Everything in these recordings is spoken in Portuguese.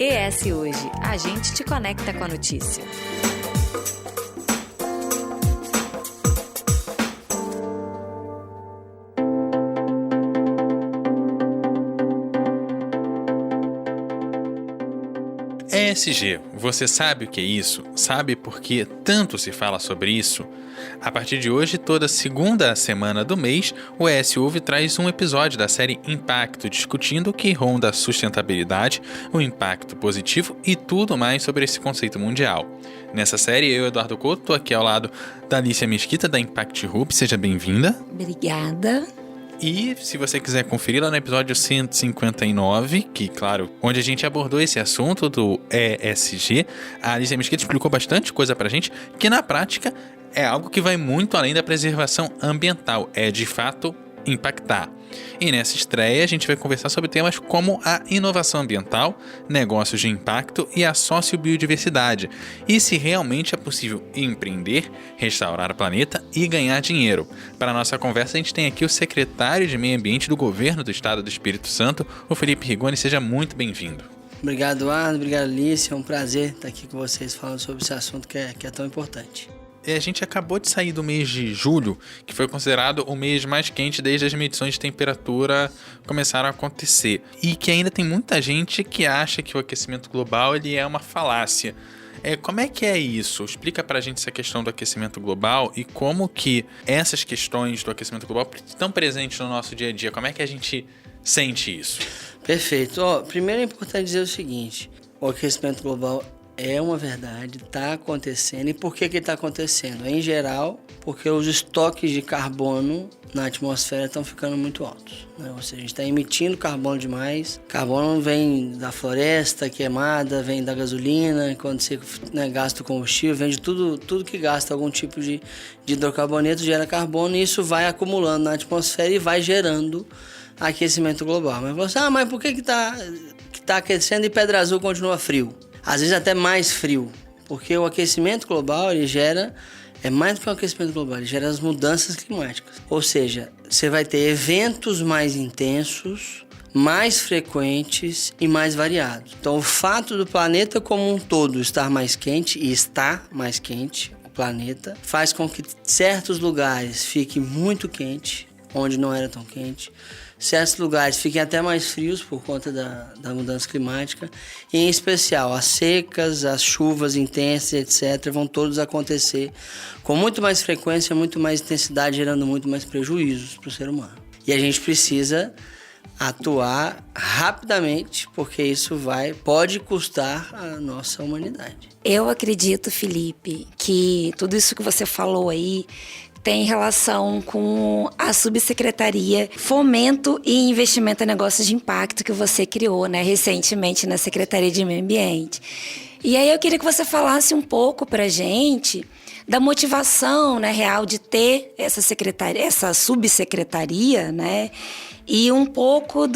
ES Hoje, a gente te conecta com a notícia. ESG, você sabe o que é isso? Sabe por que tanto se fala sobre isso? A partir de hoje, toda segunda semana do mês, o ES Ouve traz um episódio da série Impacto, discutindo o que ronda a sustentabilidade, o impacto positivo e tudo mais sobre esse conceito mundial. Nessa série, eu, Eduardo Couto, estou aqui ao lado da Alicia Mesquita, da Impact Hub. Seja bem-vinda. Obrigada. E se você quiser conferir lá no episódio 159, que, claro, onde a gente abordou esse assunto do ESG, a Alicia Mesquita explicou bastante coisa pra gente, que na prática é algo que vai muito além da preservação ambiental, é de fato impactar. E nessa estreia a gente vai conversar sobre temas como a inovação ambiental, negócios de impacto e a sociobiodiversidade, e se realmente é possível empreender, restaurar o planeta e ganhar dinheiro. Para a nossa conversa a gente tem aqui o secretário de Meio Ambiente do Governo do Estado do Espírito Santo, o Felipe Rigoni. Seja muito bem-vindo. Obrigado, Eduardo. Obrigado, Alice. É um prazer estar aqui com vocês falando sobre esse assunto que é tão importante. A gente acabou de sair do mês de julho, que foi considerado o mês mais quente desde as medições de temperatura começaram a acontecer. E que ainda tem muita gente que acha que o aquecimento global ele é uma falácia. Como é que é isso? Explica pra gente essa questão do aquecimento global e como que essas questões do aquecimento global estão presentes no nosso dia a dia. Como é que a gente sente isso? Perfeito. Primeiro é importante dizer o seguinte: o aquecimento global é uma verdade, está acontecendo. E por que está acontecendo? Em geral, porque os estoques de carbono na atmosfera estão ficando muito altos, né? Ou seja, a gente está emitindo carbono demais. Carbono vem da floresta queimada, vem da gasolina, quando você gasta o combustível, vem de tudo que gasta algum tipo de hidrocarboneto, gera carbono, e isso vai acumulando na atmosfera e vai gerando aquecimento global. Mas você, mas por que tá aquecendo e Pedra Azul continua frio? Às vezes até mais frio, porque o aquecimento global ele gera, é mais do que o aquecimento global, ele gera as mudanças climáticas. Ou seja, você vai ter eventos mais intensos, mais frequentes e mais variados. Então o fato do planeta como um todo estar mais quente, e está mais quente, o planeta, faz com que certos lugares fiquem muito quentes, onde não era tão quente. Certos lugares fiquem até mais frios por conta da mudança climática. E, em especial, as secas, as chuvas intensas, etc., vão todos acontecer com muito mais frequência, muito mais intensidade, gerando muito mais prejuízos para o ser humano. E a gente precisa atuar rapidamente, porque isso pode custar a nossa humanidade. Eu acredito, Felipe, que tudo isso que você falou aí tem relação com a subsecretaria Fomento e Investimento em Negócios de Impacto que você criou, né, recentemente na Secretaria de Meio Ambiente. E aí eu queria que você falasse um pouco pra gente da motivação, né, real de ter essa subsecretaria, né, e um pouco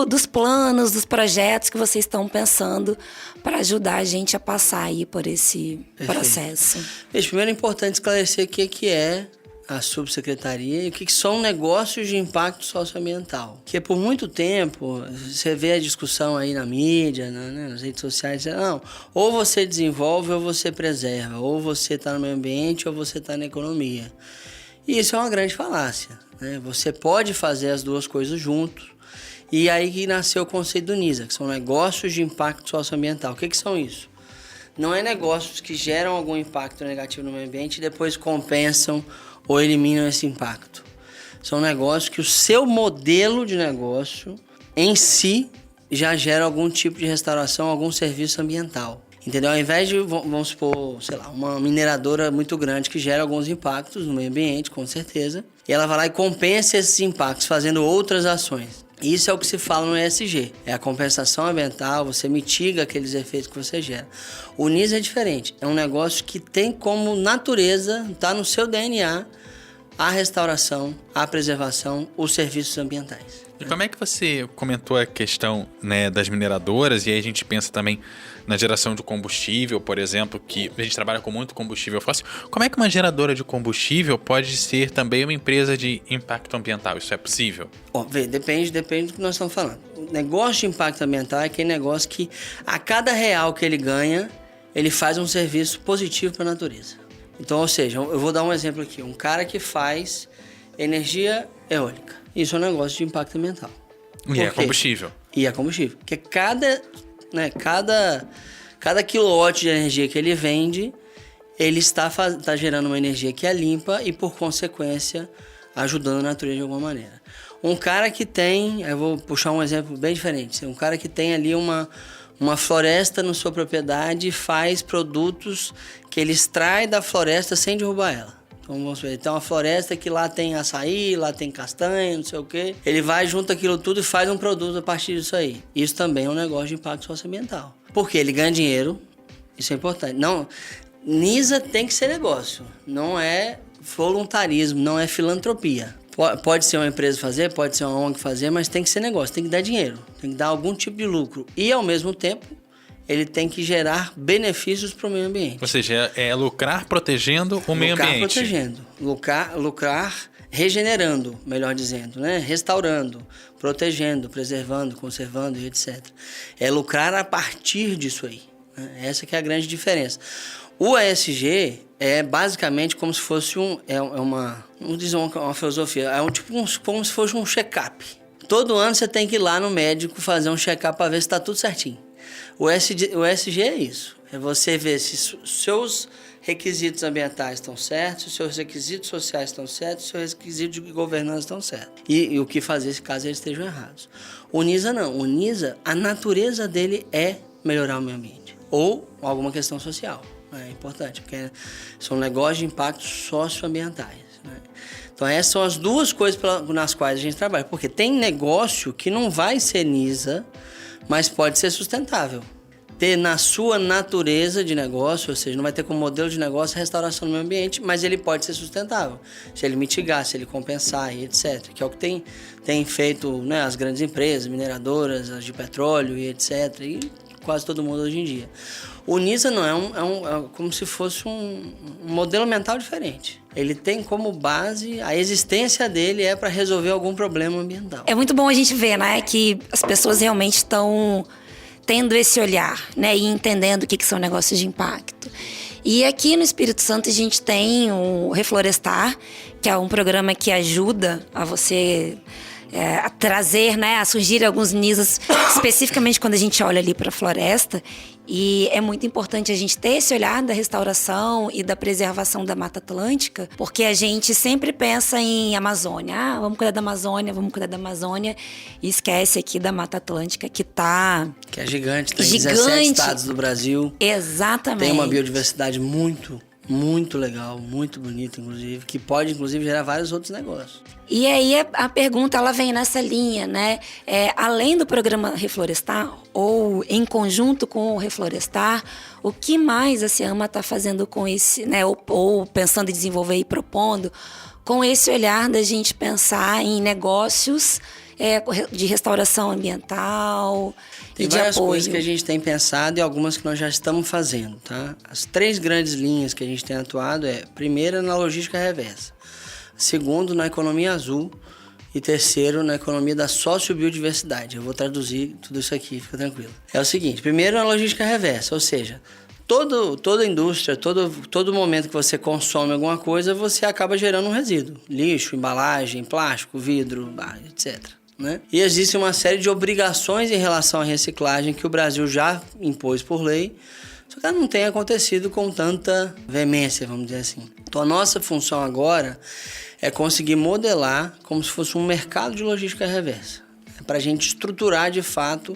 dos planos, dos projetos que vocês estão pensando para ajudar a gente a passar aí por esse processo. Primeiro é importante esclarecer o que é a subsecretaria e o que são negócios de impacto socioambiental. Porque por muito tempo, você vê a discussão aí na mídia, nas redes sociais, não, ou você desenvolve ou você preserva, ou você está no meio ambiente ou você está na economia. E isso é uma grande falácia, né? Você pode fazer as duas coisas juntos. E aí que nasceu o conceito do NISA, que são negócios de impacto socioambiental. O que são isso? Não é negócios que geram algum impacto negativo no meio ambiente e depois compensam ou eliminam esse impacto. São negócios que o seu modelo de negócio em si já gera algum tipo de restauração, algum serviço ambiental. Entendeu? Ao invés de, vamos supor, uma mineradora muito grande que gera alguns impactos no meio ambiente, com certeza, e ela vai lá e compensa esses impactos fazendo outras ações. Isso é o que se fala no ESG, é a compensação ambiental, você mitiga aqueles efeitos que você gera. O NISA é diferente, é um negócio que tem como natureza, está no seu DNA, a restauração, a preservação, os serviços ambientais. E como é que você comentou a questão, né, das mineradoras, e aí a gente pensa também na geração de combustível, por exemplo, que a gente trabalha com muito combustível fóssil. Como é que uma geradora de combustível pode ser também uma empresa de impacto ambiental? Isso é possível? Depende do que nós estamos falando. negócio de impacto ambiental é aquele negócio que a cada real que ele ganha, ele faz um serviço positivo para a natureza. Então, ou seja, eu vou dar um exemplo aqui. Um cara que faz energia eólica. Isso é um negócio de impacto ambiental. E é combustível. E é combustível. Porque cada quilowatt de energia que ele vende, ele está gerando uma energia que é limpa e, por consequência, ajudando a natureza de alguma maneira. Um cara que tem, eu vou puxar um exemplo bem diferente, um cara que tem ali uma floresta na sua propriedade e faz produtos que ele extrai da floresta sem derrubar ela. Então, vamos ver, ele tem uma floresta que lá tem açaí, lá tem castanha, não sei o quê. Ele vai, junta aquilo tudo e faz um produto a partir disso aí. Isso também é um negócio de impacto socioambiental. Porque ele ganha dinheiro, isso é importante. Não, NISA tem que ser negócio, não é voluntarismo, não é filantropia. Pode ser uma empresa fazer, pode ser uma ONG fazer, mas tem que ser negócio, tem que dar dinheiro, tem que dar algum tipo de lucro. E, ao mesmo tempo, ele tem que gerar benefícios para o meio ambiente. Ou seja, é lucrar protegendo o meio ambiente. Lucrar protegendo, lucrar regenerando, melhor dizendo, né? Restaurando, protegendo, preservando, conservando e etc. É lucrar a partir disso aí. Né? Essa que é a grande diferença. O ESG é basicamente como se fosse uma filosofia, como se fosse um check-up. Todo ano você tem que ir lá no médico fazer um check-up para ver se está tudo certinho. O ESG é isso, é você ver se seus requisitos ambientais estão certos, se seus requisitos sociais estão certos, se seus requisitos de governança estão certos. E o que fazer se caso eles estejam errados. O NISA não, o NISA, a natureza dele é melhorar o meio ambiente ou alguma questão social. É importante, porque são negócios de impactos socioambientais. Né? Então, essas são as duas coisas nas quais a gente trabalha. Porque tem negócio que não vai ser NISA, mas pode ser sustentável. Ter na sua natureza de negócio, ou seja, não vai ter como modelo de negócio a restauração do meio ambiente, mas ele pode ser sustentável. Se ele mitigar, se ele compensar e etc. Que é o que tem feito, né, as grandes empresas, mineradoras, as de petróleo e etc. E quase todo mundo hoje em dia. O NISA não é como se fosse um modelo mental diferente. Ele tem como base, a existência dele é para resolver algum problema ambiental. É muito bom a gente ver, né, que as pessoas realmente estão tendo esse olhar, né, e entendendo o que são negócios de impacto. E aqui no Espírito Santo a gente tem o Reflorestar, que é um programa que ajuda a você a trazer, né, a surgir alguns NISAs, especificamente quando a gente olha ali para a floresta. E é muito importante a gente ter esse olhar da restauração e da preservação da Mata Atlântica, porque a gente sempre pensa em Amazônia. Vamos cuidar da Amazônia, e esquece aqui da Mata Atlântica, que é gigante, tem 17 estados do Brasil. Exatamente. Tem uma biodiversidade muito legal, muito bonita, inclusive, que pode, inclusive, gerar vários outros negócios. E aí a pergunta, ela vem nessa linha, né? Além do programa Reflorestar, ou em conjunto com o Reflorestar, o que mais a Ciama está fazendo com esse, né? Ou pensando em desenvolver e propondo, com esse olhar da gente pensar em negócios de restauração ambiental e de apoio. Tem várias coisas que a gente tem pensado e algumas que nós já estamos fazendo, tá? As 3 grandes linhas que a gente tem atuado primeira, na logística reversa. Segundo, na economia azul. E terceiro, na economia da sociobiodiversidade. Eu vou traduzir tudo isso aqui, fica tranquilo. É o seguinte, primeiro, na logística reversa, ou seja, toda indústria, todo momento que você consome alguma coisa, você acaba gerando um resíduo. Lixo, embalagem, plástico, vidro, etc. Né? E existe uma série de obrigações em relação à reciclagem que o Brasil já impôs por lei, só que ela não tem acontecido com tanta veemência, vamos dizer assim. Então a nossa função agora é conseguir modelar como se fosse um mercado de logística reversa. É para a gente estruturar de fato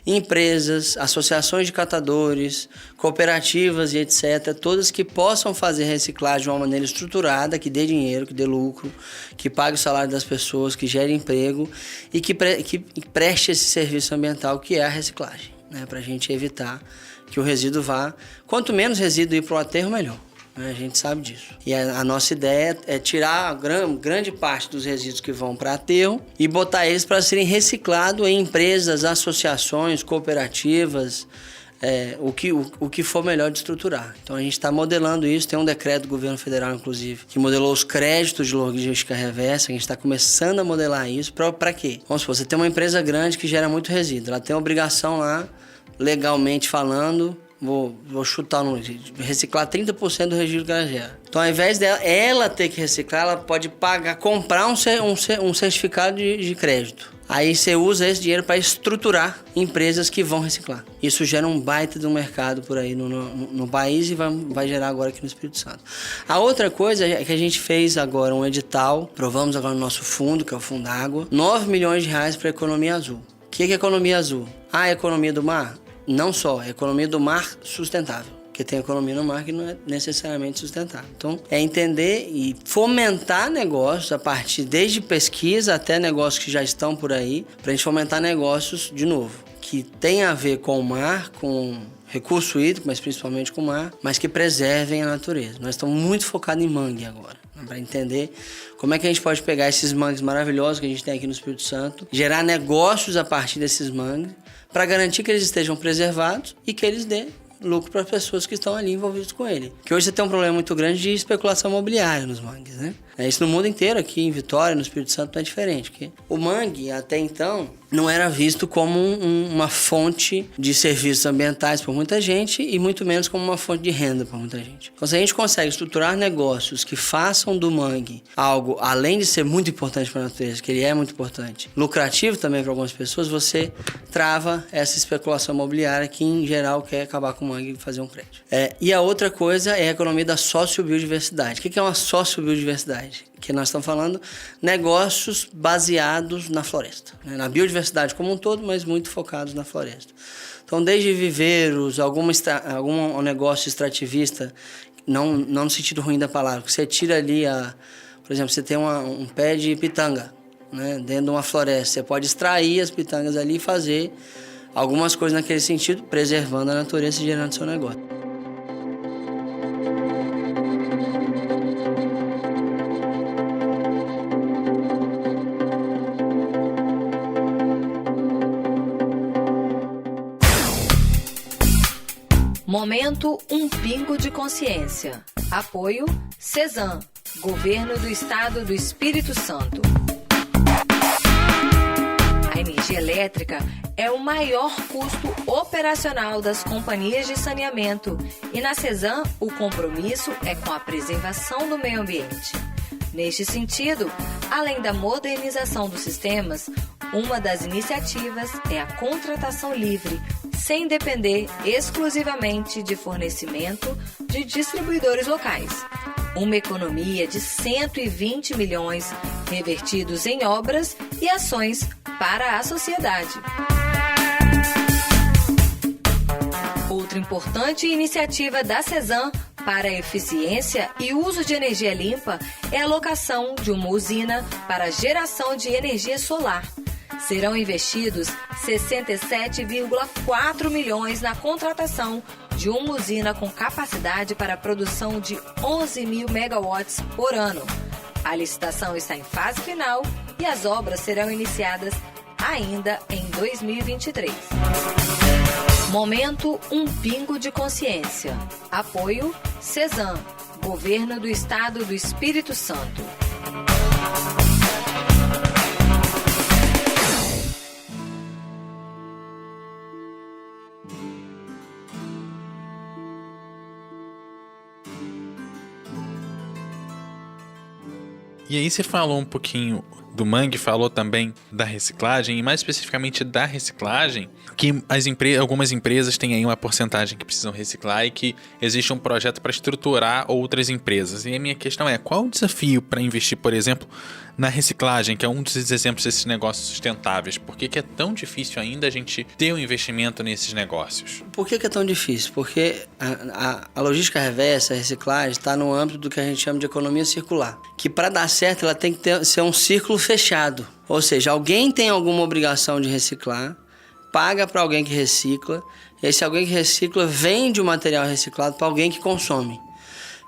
empresas, associações de catadores, cooperativas e etc., todas que possam fazer reciclagem de uma maneira estruturada, que dê dinheiro, que dê lucro, que pague o salário das pessoas, que gere emprego e que preste esse serviço ambiental que é a reciclagem, né? Para a gente evitar que o resíduo vá... Quanto menos resíduo ir para o aterro, melhor. A gente sabe disso. E a nossa ideia é tirar grande parte dos resíduos que vão para aterro e botar eles para serem reciclados em empresas, associações, cooperativas, o que for melhor de estruturar. Então a gente está modelando isso, tem um decreto do governo federal, inclusive, que modelou os créditos de logística reversa, a gente está começando a modelar isso. Para quê? Vamos supor, você tem uma empresa grande que gera muito resíduo, ela tem a obrigação lá, legalmente falando, vou chutar no reciclar 30% do resíduo que ela gera. Então, ao invés dela ela ter que reciclar, ela pode comprar um certificado de crédito. Aí você usa esse dinheiro para estruturar empresas que vão reciclar. Isso gera um baita do mercado por aí no país e vai gerar agora aqui no Espírito Santo. A outra coisa é que a gente fez agora um edital, provamos agora no nosso fundo, que é o Fundágua, R$9 milhões para a economia azul. O que é economia azul? A economia do mar? Não só, é a economia do mar sustentável. Porque tem economia no mar que não é necessariamente sustentável. Então, é entender e fomentar negócios a partir, desde pesquisa até negócios que já estão por aí, para a gente fomentar negócios, de novo, que tem a ver com o mar, com recurso hídrico, mas principalmente com o mar, mas que preservem a natureza. Nós estamos muito focados em mangue agora, para entender como é que a gente pode pegar esses mangues maravilhosos que a gente tem aqui no Espírito Santo, gerar negócios a partir desses mangues, para garantir que eles estejam preservados e que eles dêem lucro para as pessoas que estão ali envolvidas com ele. Que hoje você tem um problema muito grande de especulação imobiliária nos mangues, né? Isso no mundo inteiro, aqui em Vitória, no Espírito Santo, não é diferente. Porque o mangue, até então, não era visto como uma fonte de serviços ambientais por muita gente e muito menos como uma fonte de renda por muita gente. Então, se a gente consegue estruturar negócios que façam do mangue algo, além de ser muito importante para a natureza, que ele é muito importante, lucrativo também para algumas pessoas, você trava essa especulação imobiliária que, em geral, quer acabar com o mangue e fazer um crédito. E a outra coisa é a economia da sociobiodiversidade. O que é uma sociobiodiversidade? Que nós estamos falando negócios baseados na floresta, né? Na biodiversidade como um todo, mas muito focados na floresta. Então, desde viveiros, algum negócio extrativista, não no sentido ruim da palavra, que você tira ali, por exemplo, você tem um pé de pitanga, né, dentro de uma floresta, você pode extrair as pitangas ali e fazer algumas coisas naquele sentido, preservando a natureza e gerando seu negócio. Momento Um Pingo de Consciência. Apoio CESAM, Governo do Estado do Espírito Santo. A energia elétrica é o maior custo operacional das companhias de saneamento e na CESAM o compromisso é com a preservação do meio ambiente. Neste sentido, além da modernização dos sistemas, uma das iniciativas é a contratação livre, sem depender exclusivamente de fornecimento de distribuidores locais. Uma economia de 120 milhões revertidos em obras e ações para a sociedade. Outra importante iniciativa da CESAM para a eficiência e uso de energia limpa é a locação de uma usina para geração de energia solar. Serão investidos 67,4 milhões na contratação de uma usina com capacidade para a produção de 11 mil megawatts por ano. A licitação está em fase final e as obras serão iniciadas ainda em 2023. Momento Um Pingo de Consciência. Apoio CESAM, Governo do Estado do Espírito Santo. E aí você falou um pouquinho do mangue, falou também da reciclagem, e mais especificamente da reciclagem, que algumas empresas têm aí uma porcentagem que precisam reciclar e que existe um projeto para estruturar outras empresas. E a minha questão é, qual o desafio para investir, por exemplo, na reciclagem, que é um dos exemplos desses negócios sustentáveis? Por que é tão difícil ainda a gente ter um investimento nesses negócios? Por que é tão difícil? Porque a logística reversa, a reciclagem, está no âmbito do que a gente chama de economia circular, que para dar certo ela tem que ser um círculo fechado. Ou seja, alguém tem alguma obrigação de reciclar, paga para alguém que recicla, e esse alguém que recicla vende o material reciclado para alguém que consome.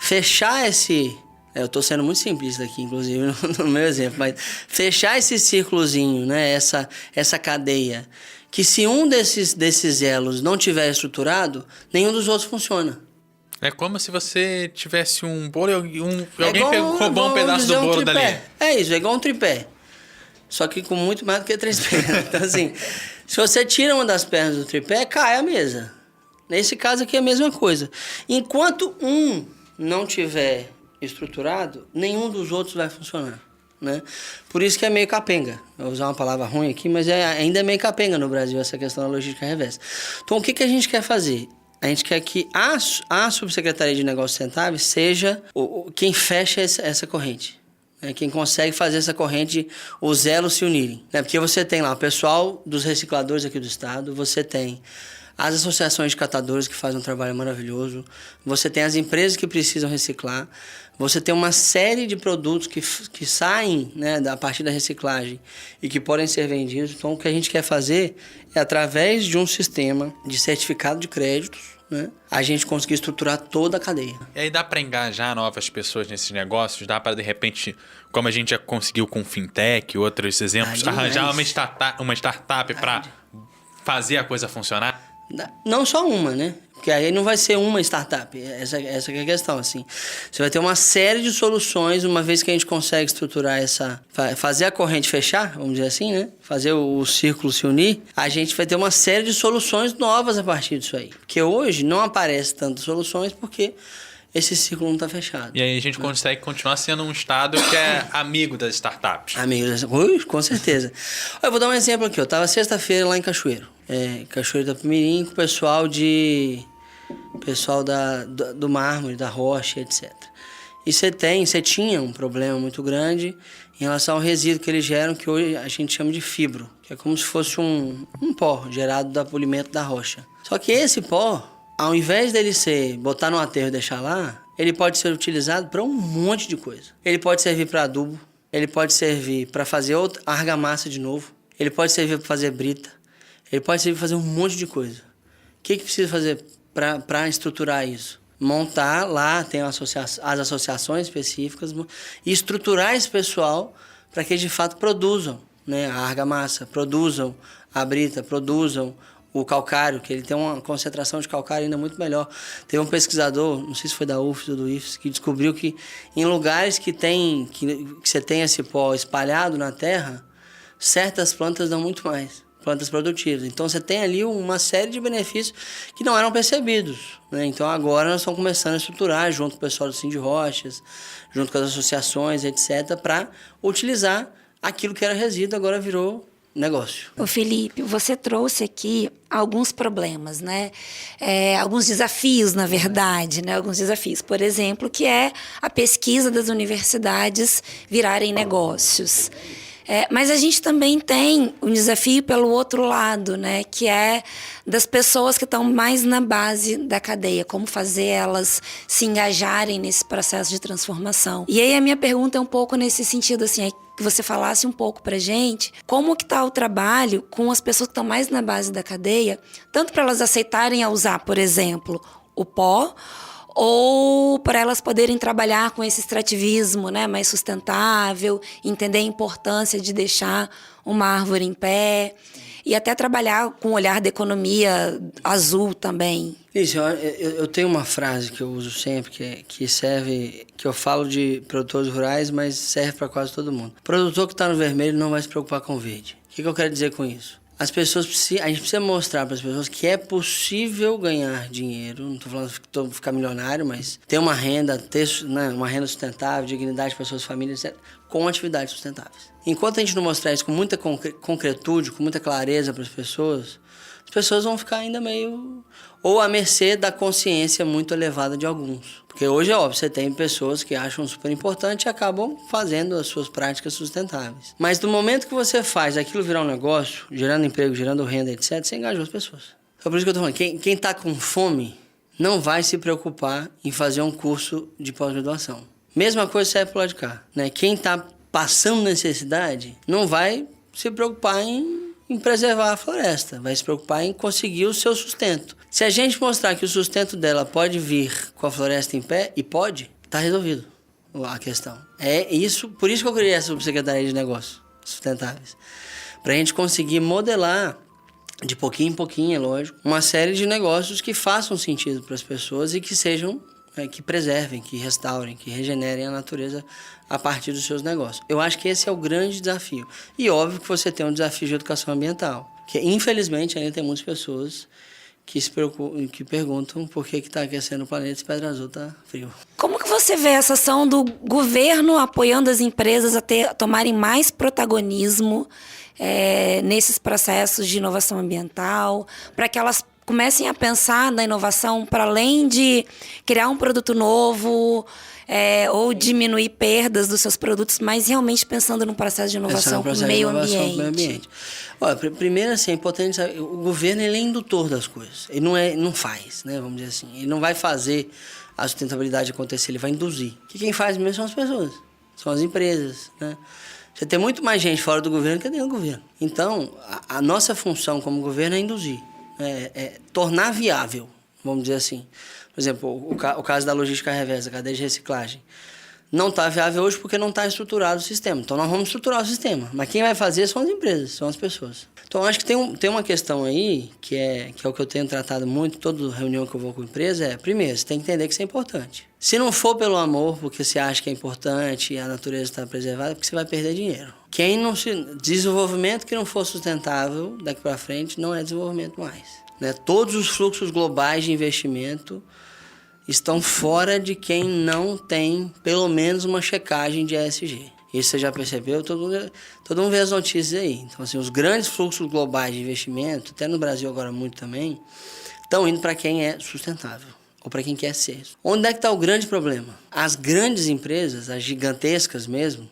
Fechar esse... Eu estou sendo muito simplista aqui, inclusive, no meu exemplo, mas fechar esse círculozinho, né? Essa cadeia que se um desses elos não tiver estruturado, nenhum dos outros funciona. É como se você tivesse um bolo e alguém roubou um pedaço do bolo dali. É isso, é igual um tripé. Só que com muito mais do que 3 pernas. Então, assim, se você tira uma das pernas do tripé, cai a mesa. Nesse caso aqui é a mesma coisa. Enquanto um não tiver estruturado, nenhum dos outros vai funcionar, né? Por isso que é meio capenga. Eu vou usar uma palavra ruim aqui, mas ainda é meio capenga no Brasil essa questão da logística reversa. Então, o que a gente quer fazer? A gente quer que a Subsecretaria de Negócios Sustentáveis seja quem fecha essa corrente. Né? Quem consegue fazer essa corrente, os elos se unirem. Né? Porque você tem lá o pessoal dos recicladores aqui do estado, você tem as associações de catadores que fazem um trabalho maravilhoso, você tem as empresas que precisam reciclar, você tem uma série de produtos que saem, né, a partir da reciclagem e que podem ser vendidos. Então, o que a gente quer fazer é, através de um sistema de certificado de créditos, né, a gente conseguir estruturar toda a cadeia. E aí dá para engajar novas pessoas nesses negócios? Dá para, de repente, como a gente já conseguiu com fintech, outros exemplos, arranjar uma startup para fazer a coisa funcionar? Não só uma, né? Porque aí não vai ser uma startup. Essa que é a questão, assim. Você vai ter uma série de soluções, uma vez que a gente consegue estruturar fazer a corrente fechar, vamos dizer assim, né? Fazer o círculo se unir, a gente vai ter uma série de soluções novas a partir disso aí. Porque hoje não aparece tantas soluções porque esse ciclo não está fechado. E aí a gente consegue continuar sendo um estado que é amigo das startups. Amigo das... com certeza. Eu vou dar um exemplo aqui. Eu estava sexta-feira lá em Cachoeiro. Cachoeiro da Pimirim, com o pessoal do mármore, da rocha, etc. E você tinha um problema muito grande em relação ao resíduo que eles geram, que hoje a gente chama de fibro, que é como se fosse um pó gerado do polimento da rocha. Só que esse pó, ao invés dele botar no aterro e deixar lá, ele pode ser utilizado para um monte de coisa. Ele pode servir para adubo, ele pode servir para fazer argamassa de novo, ele pode servir para fazer brita, ele pode servir para fazer um monte de coisa. O que precisa fazer para estruturar isso? Montar lá, tem as associações específicas, e estruturar esse pessoal para que eles de fato produzam, né, a argamassa, produzam a brita, produzam o calcário, que ele tem uma concentração de calcário ainda muito melhor. Teve um pesquisador, não sei se foi da UFS ou do IFES, que descobriu que em lugares que você tem esse pó espalhado na terra, certas plantas dão muito mais, plantas produtivas. Então você tem ali uma série de benefícios que não eram percebidos, né? Então agora nós estamos começando a estruturar, junto com o pessoal do Sindirochas, junto com as associações, etc., para utilizar aquilo que era resíduo, agora virou negócio. Ô Felipe, você trouxe aqui alguns problemas, né? Alguns desafios, na verdade, né? Alguns desafios, por exemplo, que é a pesquisa das universidades virarem negócios. Mas a gente também tem um desafio pelo outro lado, né? Que é das pessoas que estão mais na base da cadeia, como fazer elas se engajarem nesse processo de transformação. E aí a minha pergunta é um pouco nesse sentido, assim, que você falasse um pouco pra gente como que tá o trabalho com as pessoas que estão mais na base da cadeia, tanto para elas aceitarem a usar, por exemplo, o pó, ou para elas poderem trabalhar com esse extrativismo, né, mais sustentável, entender a importância de deixar uma árvore em pé e até trabalhar com o olhar da economia azul também. Isso, eu tenho uma frase que eu uso sempre, que serve, que eu falo de produtores rurais, mas serve para quase todo mundo. O produtor que está no vermelho não vai se preocupar com o verde. O que eu quero dizer com isso? A gente precisa mostrar para as pessoas que é possível ganhar dinheiro, não estou falando de ficar milionário, mas ter uma renda, uma renda sustentável, dignidade para suas famílias, etc., com atividades sustentáveis. Enquanto a gente não mostrar isso com muita concretude, com muita clareza para as pessoas vão ficar ainda meio... ou à mercê da consciência muito elevada de alguns. Porque hoje, é óbvio, você tem pessoas que acham super importante e acabam fazendo as suas práticas sustentáveis. Mas no momento que você faz aquilo virar um negócio, gerando emprego, gerando renda, etc., você engajou as pessoas. Então, por isso que eu estou falando, quem está com fome não vai se preocupar em fazer um curso de pós-graduação. Mesma coisa serve para o lado de cá, né? Quem está passando necessidade não vai se preocupar em preservar a floresta, vai se preocupar em conseguir o seu sustento. Se a gente mostrar que o sustento dela pode vir com a floresta em pé, e pode, está resolvido a questão. Por isso que eu criei essa Subsecretaria de Negócios Sustentáveis. Para a gente conseguir modelar de pouquinho em pouquinho, é lógico, uma série de negócios que façam sentido para as pessoas e que sejam, que preservem, que restaurem, que regenerem a natureza a partir dos seus negócios. Eu acho que esse é o grande desafio. E óbvio que você tem um desafio de educação ambiental, que infelizmente ainda tem muitas pessoas que se preocupam, que perguntam por que está aquecendo o planeta se Pedra Azul está frio. Como que você vê essa ação do governo apoiando as empresas a tomarem mais protagonismo nesses processos de inovação ambiental, para que elas comecem a pensar na inovação para além de criar um produto novo ou diminuir perdas dos seus produtos, mas realmente pensando num processo de inovação com o meio ambiente? Olha, primeiro, assim, é importante saber, o governo ele é indutor das coisas. Ele não faz, né, vamos dizer assim. Ele não vai fazer a sustentabilidade acontecer, ele vai induzir. Que quem faz mesmo são as pessoas, são as empresas, né? Você tem muito mais gente fora do governo que dentro do governo. Então, a nossa função como governo é induzir, tornar viável, vamos dizer assim. Por exemplo, o caso da logística reversa, a cadeia de reciclagem. Não está viável hoje porque não está estruturado o sistema. Então, nós vamos estruturar o sistema. Mas quem vai fazer são as empresas, são as pessoas. Então, acho que tem uma questão aí, que é o que eu tenho tratado muito, toda reunião que eu vou com a empresa, primeiro, você tem que entender que isso é importante. Se não for pelo amor, porque você acha que é importante e a natureza está preservada, é porque você vai perder dinheiro. Desenvolvimento que não for sustentável daqui para frente não é desenvolvimento mais. Né? Todos os fluxos globais de investimento estão fora de quem não tem pelo menos uma checagem de ESG. Isso você já percebeu? Todo mundo vê as notícias aí. Então, assim, os grandes fluxos globais de investimento, até no Brasil agora muito também, estão indo para quem é sustentável, ou para quem quer ser. Onde é que está o grande problema? As grandes empresas, as gigantescas mesmo,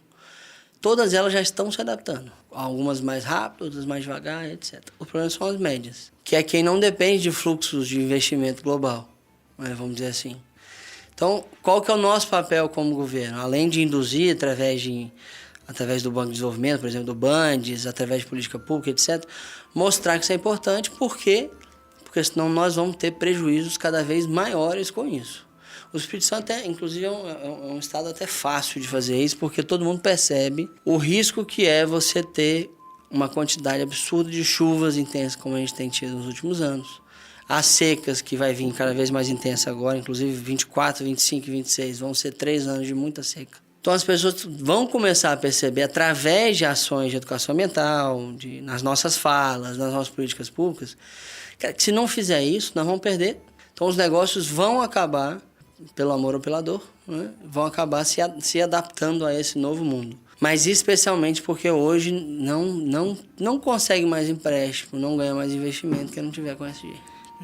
todas elas já estão se adaptando. Algumas mais rápido, outras mais devagar, etc. O problema são as médias, que é quem não depende de fluxos de investimento global, vamos dizer assim. Então, qual que é o nosso papel como governo? Além de induzir através do Banco de Desenvolvimento, por exemplo, do Bandes, através de política pública, etc., mostrar que isso é importante, porque senão nós vamos ter prejuízos cada vez maiores com isso. O Espírito Santo, inclusive, é um estado até fácil de fazer isso, porque todo mundo percebe o risco que é você ter uma quantidade absurda de chuvas intensas, como a gente tem tido nos últimos anos. As secas, que vai vir cada vez mais intensa agora, inclusive 24, 25 e 26, vão ser 3 anos de muita seca. Então as pessoas vão começar a perceber, através de ações de educação ambiental, nas nossas falas, nas nossas políticas públicas, que se não fizer isso, nós vamos perder. Então os negócios vão acabar, pelo amor ou pela dor, né? Vão acabar se adaptando a esse novo mundo. Mas especialmente porque hoje não consegue mais empréstimo, não ganha mais investimento que não tiver com ESG.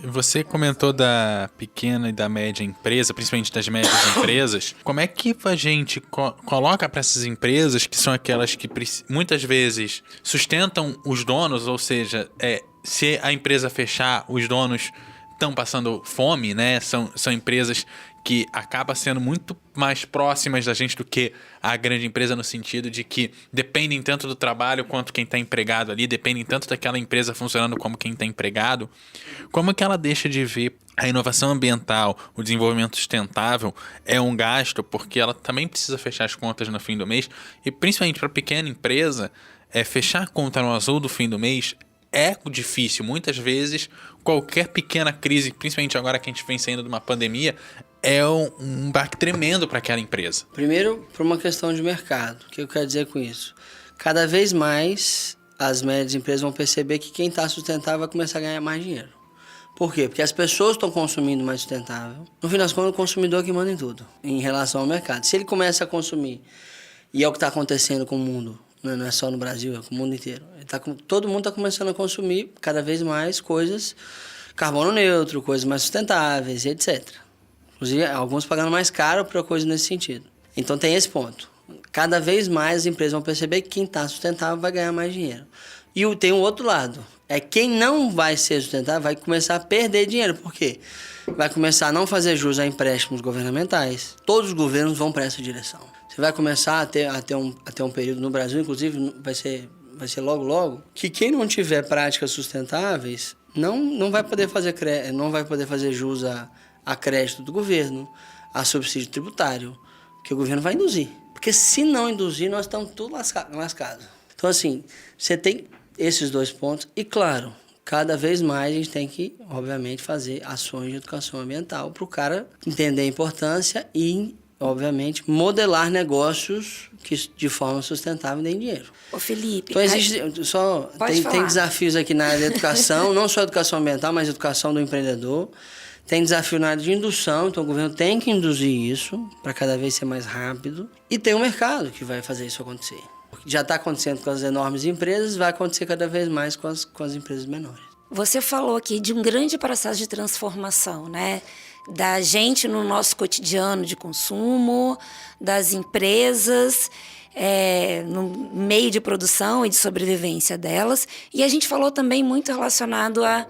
Você comentou da pequena e da média empresa, principalmente das médias empresas. Como é que a gente coloca para essas empresas, que são aquelas que muitas vezes sustentam os donos, ou seja, se a empresa fechar, os donos estão passando fome, né? São empresas que acabam sendo muito mais próximas da gente do que a grande empresa, no sentido de que dependem tanto do trabalho quanto quem está empregado ali, dependem tanto daquela empresa funcionando como quem está empregado. Como que ela deixa de ver a inovação ambiental, o desenvolvimento sustentável é um gasto, porque ela também precisa fechar as contas no fim do mês, e principalmente para a pequena empresa, fechar a conta no azul do fim do mês é difícil. Muitas vezes, qualquer pequena crise, principalmente agora que a gente vem saindo de uma pandemia, é um baque tremendo para aquela empresa. Primeiro, por uma questão de mercado. O que eu quero dizer com isso? Cada vez mais as médias empresas vão perceber que quem está sustentável vai começar a ganhar mais dinheiro. Por quê? Porque as pessoas estão consumindo mais sustentável. No fim das contas, o consumidor que manda em tudo, em relação ao mercado. Se ele começa a consumir, e é o que está acontecendo com o mundo, não é só no Brasil, é com o mundo inteiro. Todo mundo está começando a consumir cada vez mais coisas carbono neutro, coisas mais sustentáveis, etc. Inclusive, alguns pagando mais caro para coisas nesse sentido. Então tem esse ponto. Cada vez mais as empresas vão perceber que quem está sustentável vai ganhar mais dinheiro. E tem um outro lado. Quem não vai ser sustentável vai começar a perder dinheiro. Por quê? Vai começar a não fazer jus a empréstimos governamentais. Todos os governos vão para essa direção. Você vai começar a ter um período no Brasil, inclusive vai ser logo, que quem não tiver práticas sustentáveis não vai poder fazer jus a crédito do governo, a subsídio tributário, que o governo vai induzir. Porque se não induzir, nós estamos tudo lascados. Então, assim, você tem esses dois pontos. E, claro, cada vez mais a gente tem que, obviamente, fazer ações de educação ambiental para o cara entender a importância e, obviamente, modelar negócios que de forma sustentável deem dinheiro. Ô, Felipe... Então, tem desafios aqui na área da educação, não só educação ambiental, mas educação do empreendedor. Tem desafio na área de indução, então o governo tem que induzir isso para cada vez ser mais rápido. E tem um mercado que vai fazer isso acontecer. Já está acontecendo com as enormes empresas, vai acontecer cada vez mais com as empresas menores. Você falou aqui de um grande processo de transformação, né? Da gente no nosso cotidiano de consumo, das empresas, no meio de produção e de sobrevivência delas. E a gente falou também muito relacionado a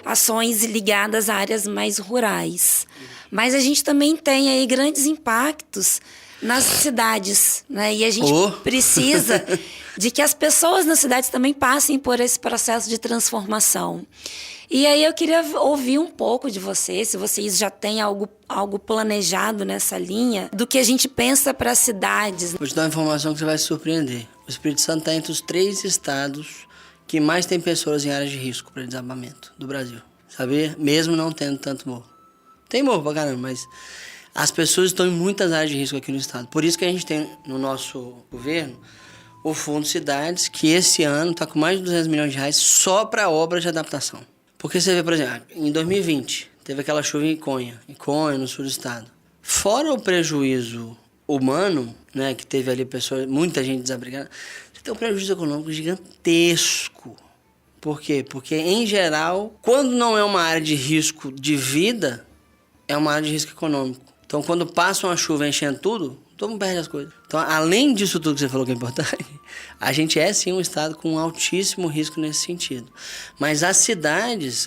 ações ligadas a áreas mais rurais. Mas a gente também tem aí grandes impactos nas cidades, né? E a gente precisa de que as pessoas nas cidades também passem por esse processo de transformação. E aí eu queria ouvir um pouco de vocês, se vocês já têm algo planejado nessa linha, do que a gente pensa para as cidades. Vou te dar uma informação que você vai se surpreender. O Espírito Santo está entre os 3 estados que mais tem pessoas em áreas de risco para desabamento do Brasil. Sabia? Mesmo não tendo tanto morro. Tem morro pra caramba, mas as pessoas estão em muitas áreas de risco aqui no estado. Por isso que a gente tem no nosso governo o Fundo Cidades, que esse ano está com mais de 200 milhões de reais só para obras de adaptação. Porque você vê, por exemplo, em 2020, teve aquela chuva em Conha, no sul do estado. Fora o prejuízo humano, né, que teve ali muita gente desabrigada, você tem um prejuízo econômico gigantesco. Por quê? Porque, em geral, quando não é uma área de risco de vida, é uma área de risco econômico. Então, quando passa uma chuva enchendo tudo, todo mundo perde as coisas. Então, além disso tudo que você falou que é importante, a gente é sim um estado com um altíssimo risco nesse sentido. Mas as cidades,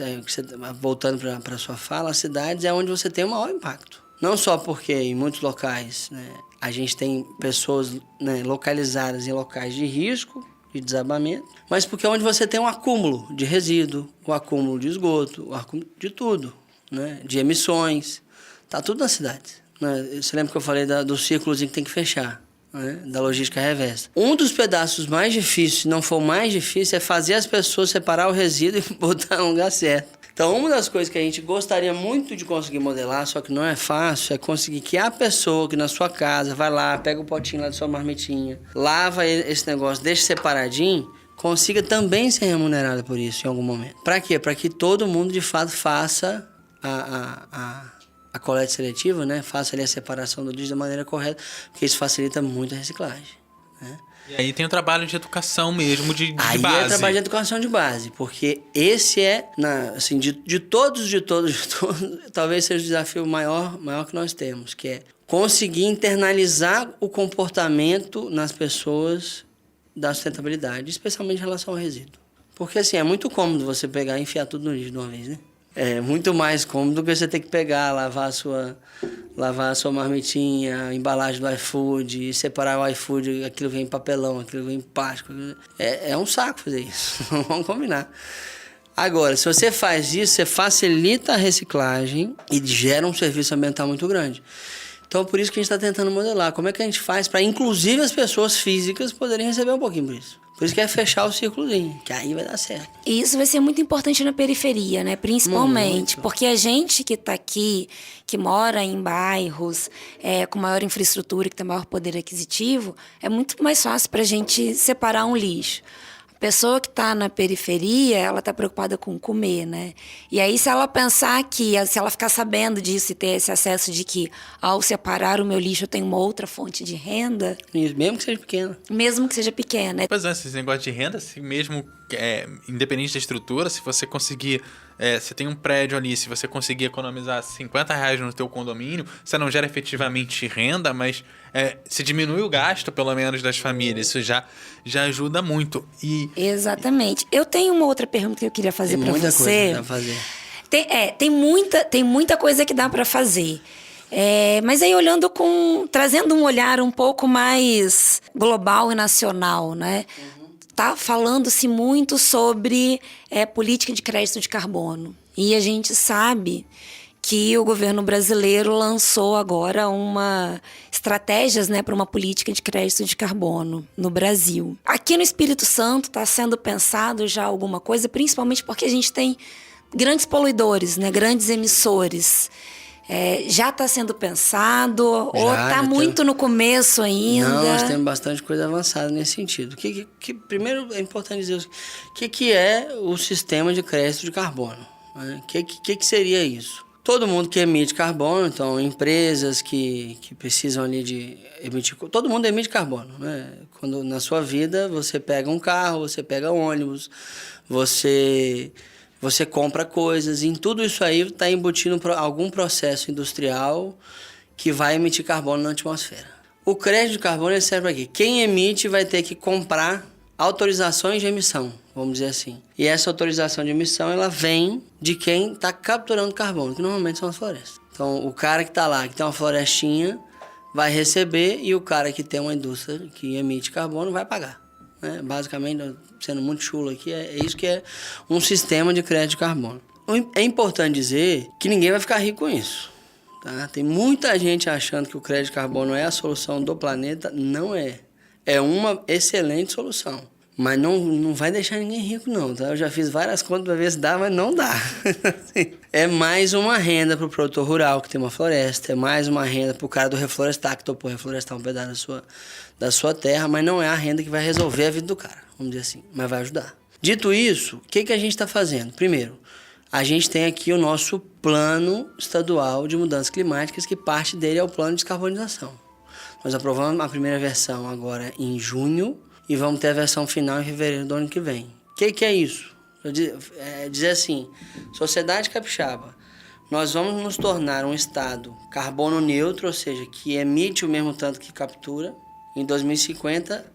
voltando para a sua fala, as cidades é onde você tem o maior impacto. Não só porque em muitos locais, né, a gente tem pessoas, né, localizadas em locais de risco, de desabamento, mas porque é onde você tem um acúmulo de resíduo, o acúmulo de esgoto, o acúmulo de tudo, né, de emissões. Tá tudo nas cidades. Né? Você lembra que eu falei do círculozinho que tem que fechar, né? Da logística reversa. Um dos pedaços mais difíceis, se não for o mais difícil, é fazer as pessoas separar o resíduo e botar no lugar certo. Então, uma das coisas que a gente gostaria muito de conseguir modelar, só que não é fácil, é conseguir que a pessoa que na sua casa vai lá, pega o potinho lá da sua marmitinha, lava esse negócio, deixa separadinho, consiga também ser remunerada por isso em algum momento. Para quê? Para que todo mundo, de fato, faça a coleta seletiva, né? Faça ali a separação do lixo da maneira correta, porque isso facilita muito a reciclagem, né? E aí tem o trabalho de educação mesmo, de aí base. Aí é o trabalho de educação de base, porque esse é, assim, de todos, talvez seja o desafio maior que nós temos, que é conseguir internalizar o comportamento nas pessoas da sustentabilidade, especialmente em relação ao resíduo. Porque, assim, é muito cômodo você pegar e enfiar tudo no lixo de uma vez, né? É muito mais cômodo do que você ter que pegar, lavar a sua marmitinha, a embalagem do iFood, separar o iFood, aquilo vem em papelão, aquilo vem em plástico. É um saco fazer isso, vamos combinar. Agora, se você faz isso, você facilita a reciclagem e gera um serviço ambiental muito grande. Então, por isso que a gente está tentando modelar. Como é que a gente faz para, inclusive, as pessoas físicas poderem receber um pouquinho por isso? Por isso que é fechar o círculozinho, que aí vai dar certo. E isso vai ser muito importante na periferia, né? Principalmente, porque a gente que está aqui, que mora em bairros com maior infraestrutura, que tem maior poder aquisitivo, é muito mais fácil para a gente separar um lixo. A pessoa que está na periferia, ela está preocupada com comer, né? E aí, se ela pensar que, se ela ficar sabendo disso e ter esse acesso de que, ao separar o meu lixo, eu tenho uma outra fonte de renda... Mesmo que seja pequena. Mesmo que seja pequena. Pois é, esse negócio de renda, se mesmo, independente da estrutura, se você conseguir... você tem um prédio ali, se você conseguir economizar R$50 no teu condomínio, você não gera efetivamente renda, mas se diminui o gasto, pelo menos, das famílias. Isso já ajuda muito. Exatamente. Eu tenho uma outra pergunta que eu queria fazer para você. Tem muita coisa que dá pra fazer. Tem muita coisa que dá para fazer. Mas aí trazendo um olhar um pouco mais global e nacional, né? Tá falando-se muito sobre política de crédito de carbono. E a gente sabe que o governo brasileiro lançou agora estratégias, né, para uma política de crédito de carbono no Brasil. Aqui no Espírito Santo está sendo pensado já alguma coisa, principalmente porque a gente tem grandes poluidores, né, grandes emissores. Já está sendo pensado ou está muito no começo ainda? Não, nós temos bastante coisa avançada nesse sentido. Primeiro é importante dizer o que é o sistema de crédito de carbono. Né? Que seria isso? Todo mundo que emite carbono, então empresas que precisam ali de emitir... Todo mundo emite carbono, né? Quando na sua vida você pega um carro, você pega ônibus, você compra coisas, e em tudo isso aí está embutindo algum processo industrial que vai emitir carbono na atmosfera. O crédito de carbono ele serve para quê? Quem emite vai ter que comprar autorizações de emissão, vamos dizer assim. E essa autorização de emissão ela vem de quem está capturando carbono, que normalmente são as florestas. Então, o cara que está lá, que tem uma florestinha, vai receber, e o cara que tem uma indústria que emite carbono vai pagar. Basicamente, sendo muito chulo aqui, é isso que é um sistema de crédito de carbono. É importante dizer que ninguém vai ficar rico com isso. Tá? Tem muita gente achando que o crédito de carbono é a solução do planeta. Não é. É uma excelente solução. Mas não vai deixar ninguém rico, não. Tá? Eu já fiz várias contas para ver se dá, mas não dá. É mais uma renda para o produtor rural que tem uma floresta. É mais uma renda para o cara do reflorestar, que topou reflorestar um pedaço da sua terra. Mas não é a renda que vai resolver a vida do cara, vamos dizer assim. Mas vai ajudar. Dito isso, o que a gente está fazendo? Primeiro, a gente tem aqui o nosso plano estadual de mudanças climáticas, que parte dele é o plano de descarbonização. Nós aprovamos a primeira versão agora em junho e vamos ter a versão final em fevereiro do ano que vem. O que é isso? Dizer assim, sociedade capixaba, nós vamos nos tornar um estado carbono neutro, ou seja, que emite o mesmo tanto que captura, em 2050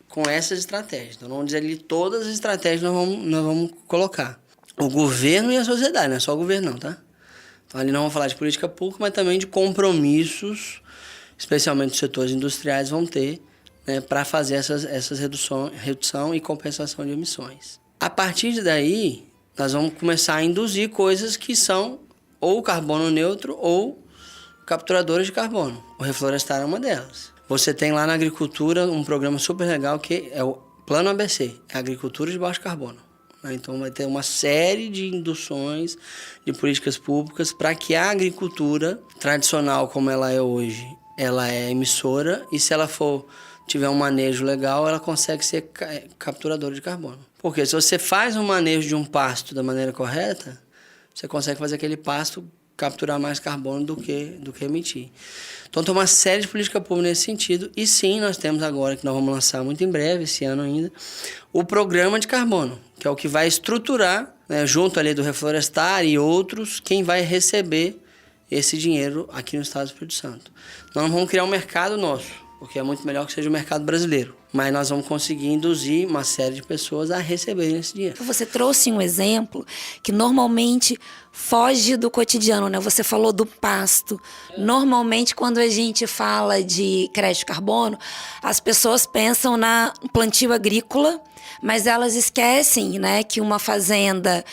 com essas estratégias. Então, vamos dizer ali todas as estratégias nós vamos colocar. O governo e a sociedade, não é só o governo não, tá? Então, ali não vamos falar de política pública, mas também de compromissos, especialmente os setores industriais vão ter, né, para fazer essas redução e compensação de emissões. A partir daí, nós vamos começar a induzir coisas que são ou carbono neutro ou capturadoras de carbono. O reflorestar é uma delas. Você tem lá na agricultura um programa super legal que é o Plano ABC, é a agricultura de baixo carbono. Então vai ter uma série de induções de políticas públicas para que a agricultura tradicional como ela é hoje, ela é emissora, e se ela tiver um manejo legal, ela consegue ser capturadora de carbono. Porque se você faz um manejo de um pasto da maneira correta, você consegue fazer aquele pasto capturar mais carbono do que emitir. Então tem uma série de políticas públicas nesse sentido, e sim, nós temos agora, que nós vamos lançar muito em breve, esse ano ainda, o programa de carbono, que é o que vai estruturar, né, junto ali do Reflorestar e outros, quem vai receber esse dinheiro aqui no estado do Espírito Santo. Nós não vamos criar um mercado nosso, porque é muito melhor que seja o mercado brasileiro. Mas nós vamos conseguir induzir uma série de pessoas a receberem esse dinheiro. Você trouxe um exemplo que normalmente foge do cotidiano, né? Você falou do pasto. Normalmente, quando a gente fala de crédito de carbono, as pessoas pensam na plantio agrícola, mas elas esquecem, né, que uma fazenda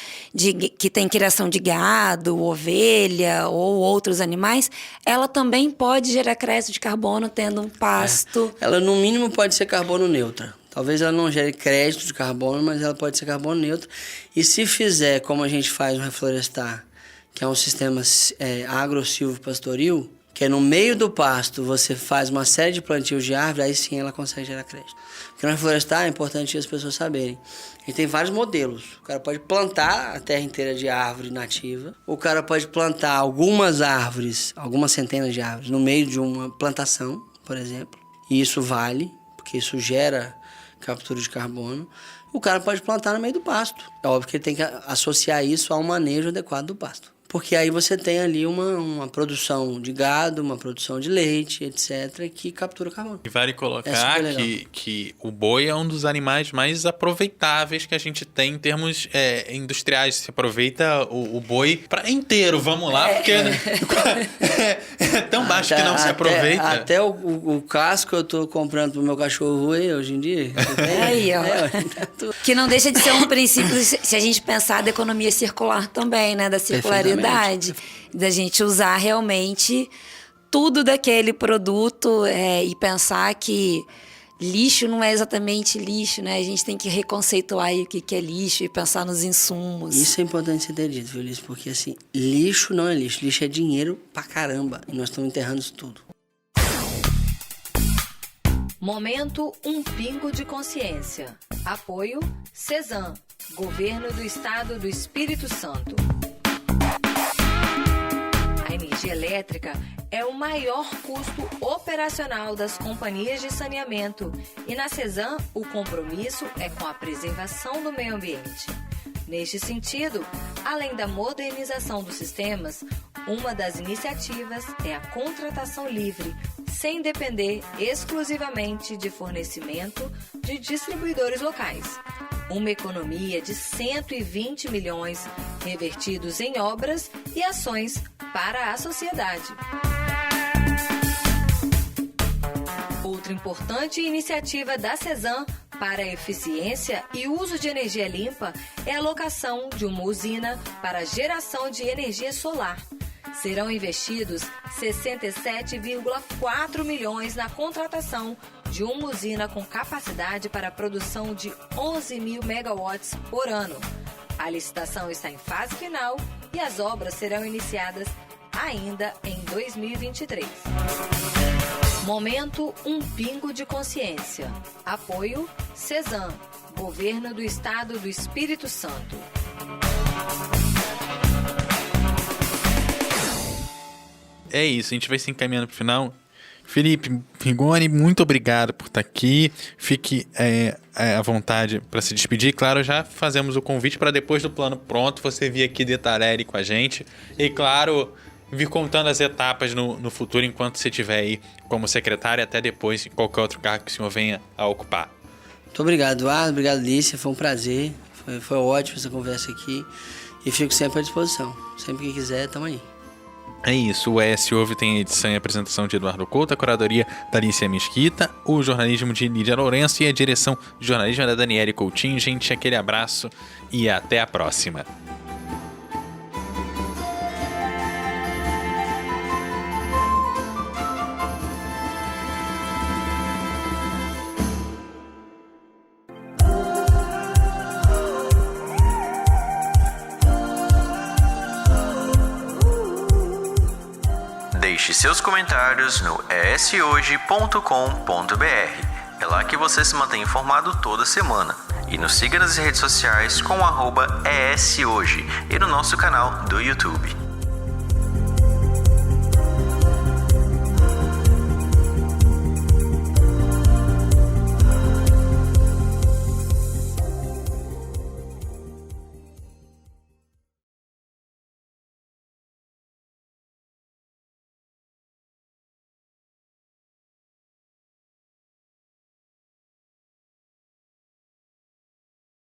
que tem criação de gado, ovelha ou outros animais, ela também pode gerar crédito de carbono tendo um pasto. Ela, no mínimo, pode ser carbono neutra. Talvez ela não gere crédito de carbono, mas ela pode ser carbono neutro. E se fizer, como a gente faz no Reflorestar, que é um sistema agro-silvo-pastoril, que é no meio do pasto, você faz uma série de plantios de árvore, aí sim ela consegue gerar crédito. Porque no Reflorestar é importante as pessoas saberem. Ele tem vários modelos. O cara pode plantar a terra inteira de árvore nativa. O cara pode plantar algumas árvores, algumas centenas de árvores, no meio de uma plantação, por exemplo. E isso vale, porque isso gera captura de carbono. O cara pode plantar no meio do pasto. É óbvio que ele tem que associar isso ao manejo adequado do pasto. Porque aí você tem ali uma produção de gado, uma produção de leite, etc., que captura carbono. E vale colocar que o boi é um dos animais mais aproveitáveis que a gente tem em termos industriais. Se aproveita o boi inteiro, vamos lá, porque é tão baixo que não se aproveita. Até o casco eu tô comprando pro meu cachorro hoje em dia. Aí, ó. Que não deixa de ser um princípio, se a gente pensar da economia circular também, né? Da circularidade. verdade. Da gente usar realmente tudo daquele produto e pensar que lixo não é exatamente lixo, né? A gente tem que reconceituar aí o que é lixo e pensar nos insumos. Isso é importante você ter dito, viu, Liz? Porque, assim, lixo não é lixo. Lixo é dinheiro pra caramba. E nós estamos enterrando isso tudo. Momento Um Pingo de Consciência. Apoio Cezam, Governo do Estado do Espírito Santo. A energia elétrica é o maior custo operacional das companhias de saneamento e na Cezam o compromisso é com a preservação do meio ambiente. Neste sentido, além da modernização dos sistemas, uma das iniciativas é a contratação livre, sem depender exclusivamente de fornecimento de distribuidores locais. Uma economia de 120 milhões revertidos em obras e ações para a sociedade. Outra importante iniciativa da Cezam para a eficiência e uso de energia limpa é a locação de uma usina para geração de energia solar. Serão investidos 67,4 milhões na contratação de uma usina com capacidade para a produção de 11 mil megawatts por ano. A licitação está em fase final e as obras serão iniciadas ainda em 2023. Momento Um Pingo de Consciência. Apoio Cezam, Governo do Estado do Espírito Santo. É isso, a gente vai se encaminhando pro final. Felipe Rigoni, muito obrigado por estar aqui. Fique à vontade para se despedir. Claro, já fazemos o convite para depois do plano pronto você vir aqui detalhar com a gente. E claro, vir contando as etapas no futuro enquanto você estiver aí como secretário, até depois em qualquer outro cargo que o senhor venha a ocupar. Muito obrigado, Eduardo. Obrigado, Lícia. Foi um prazer. Foi ótimo essa conversa aqui. E fico sempre à disposição. Sempre que quiser, estamos aí. É isso, o ES Ouve tem a edição e apresentação de Eduardo Couto, a curadoria da Alicia Mesquita, o jornalismo de Lídia Lourenço e a direção de jornalismo da Daniele Coutinho. Gente, aquele abraço e até a próxima. Deixe seus comentários no eshoje.com.br. É lá que você se mantém informado toda semana. E nos siga nas redes sociais com @eshoje e no nosso canal do YouTube.